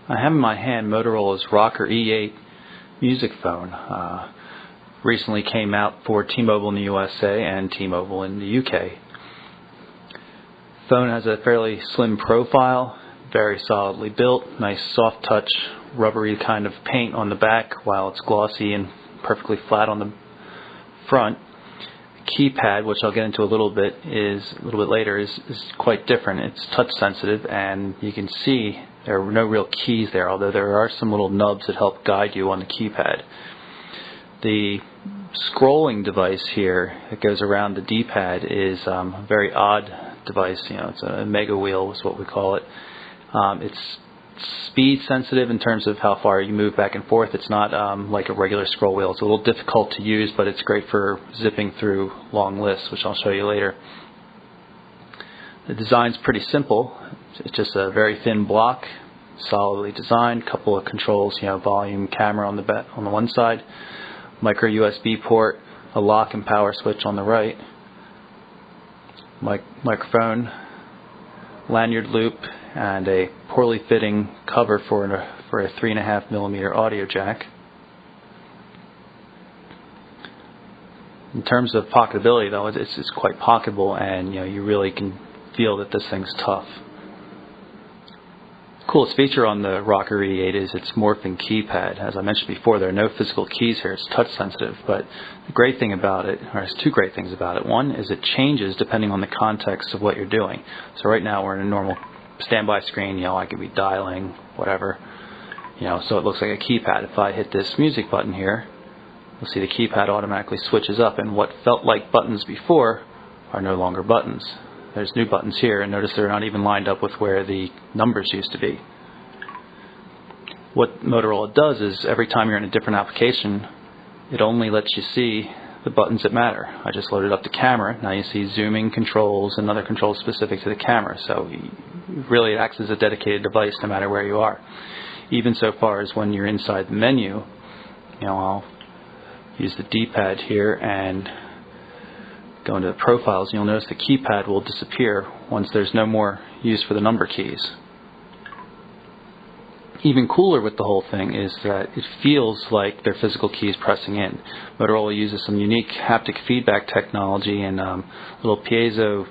I have in my hand Motorola's Rocker E8 music phone. Recently came out for T-Mobile in the USA and T-Mobile in the UK. Phone has a fairly slim profile, very solidly built, nice soft touch, rubbery kind of paint on the back, while it's glossy and perfectly flat on the front. Keypad, which I'll get into a little bit later, is quite different. It's touch sensitive, and you can see there are no real keys there, although there are some little nubs that help guide you on the keypad. The scrolling device here that goes around the D-pad is a very odd device. It's a mega wheel is what we call it. It's speed sensitive in terms of how far you move back and forth. It's not like a regular scroll wheel. It's a little difficult to use, but it's great for zipping through long lists, which I'll show you later. The design's pretty simple. It's just a very thin block, solidly designed, couple of controls, volume, camera on the one side, micro USB port, a lock and power switch on the right, microphone, lanyard loop, and a poorly fitting cover for a 3.5mm audio jack. In terms of pocketability, though, it's quite pocketable, and you really can feel that this thing's tough. The coolest feature on the Rocker E8 is its morphing keypad. As I mentioned before, there are no physical keys here. It's touch sensitive, but the great thing about it, or there's two great things about it. One is it changes depending on the context of what you're doing. So right now we're in a normal standby screen. I could be dialing, whatever. So it looks like a keypad. If I hit this music button here, you'll see the keypad automatically switches up, and what felt like buttons before are no longer buttons. There's new buttons here, and notice they're not even lined up with where the numbers used to be. What Motorola does is every time you're in a different application, it only lets you see the buttons that matter. I just loaded up the camera. Now you see zooming controls and other controls specific to the camera. So really it acts as a dedicated device no matter where you are. Even so far as when you're inside the menu, I'll use the D-pad here and go into the profiles, and you'll notice the keypad will disappear once there's no more use for the number keys. Even cooler with the whole thing is that it feels like they're physical keys pressing in. Motorola uses some unique haptic feedback technology and little piezo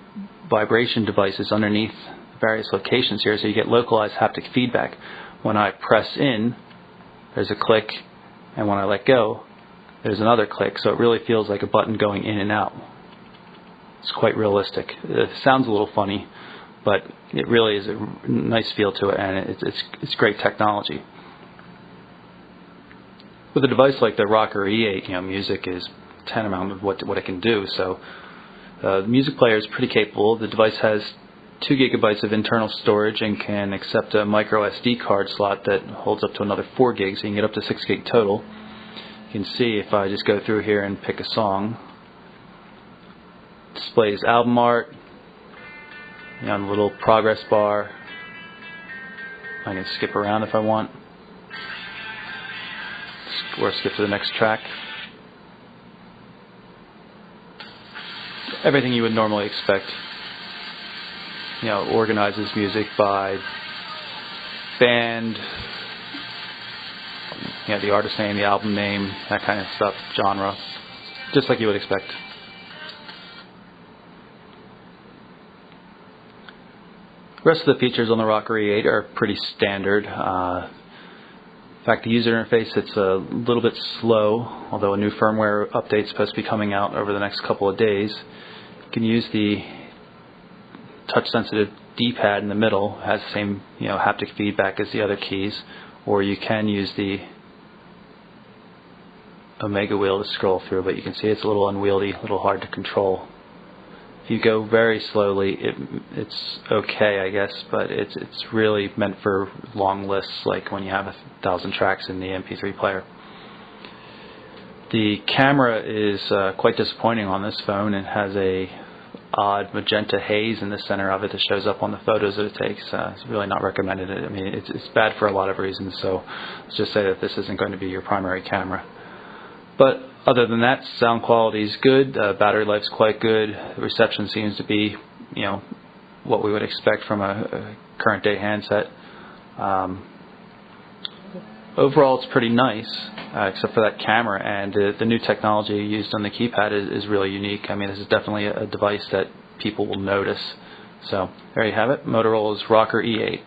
vibration devices underneath various locations here, so you get localized haptic feedback. When I press in, there's a click, and when I let go, there's another click, so it really feels like a button going in and out. It's quite realistic. It sounds a little funny, but it really is a nice feel to it, and it's great technology. With a device like the Rocker E8, music is tantamount of what it can do. So the music player is pretty capable. The device has 2 GB of internal storage and can accept a micro SD card slot that holds up to another 4 GB, so you can get up to 6 GB total. You can see if I just go through here and pick a song, displays album art, on the little progress bar. I can skip around if I want, or skip to the next track. Everything you would normally expect. Organizes music by band, the artist name, the album name, that kind of stuff, genre, just like you would expect. The rest of the features on the Rocker E8 are pretty standard. In fact, the user interface, it's a little bit slow, although a new firmware update is supposed to be coming out over the next couple of days. You can use the touch-sensitive D-pad in the middle. It has the same haptic feedback as the other keys, or you can use the Omega wheel to scroll through, but you can see it's a little unwieldy, a little hard to control. If you go very slowly, it's okay, I guess, but it's really meant for long lists, like when you have 1,000 tracks in the MP3 player. The camera is quite disappointing on this phone. It has a odd magenta haze in the center of it that shows up on the photos that it takes. It's really not recommended. I mean, it's bad for a lot of reasons, so let's just say that this isn't going to be your primary camera. But other than that, sound quality is good, battery life's quite good, the reception seems to be, what we would expect from a current day handset. Overall, it's pretty nice, except for that camera, and the new technology used on the keypad is really unique. I mean, this is definitely a device that people will notice. So there you have it, Motorola's Rocker E8.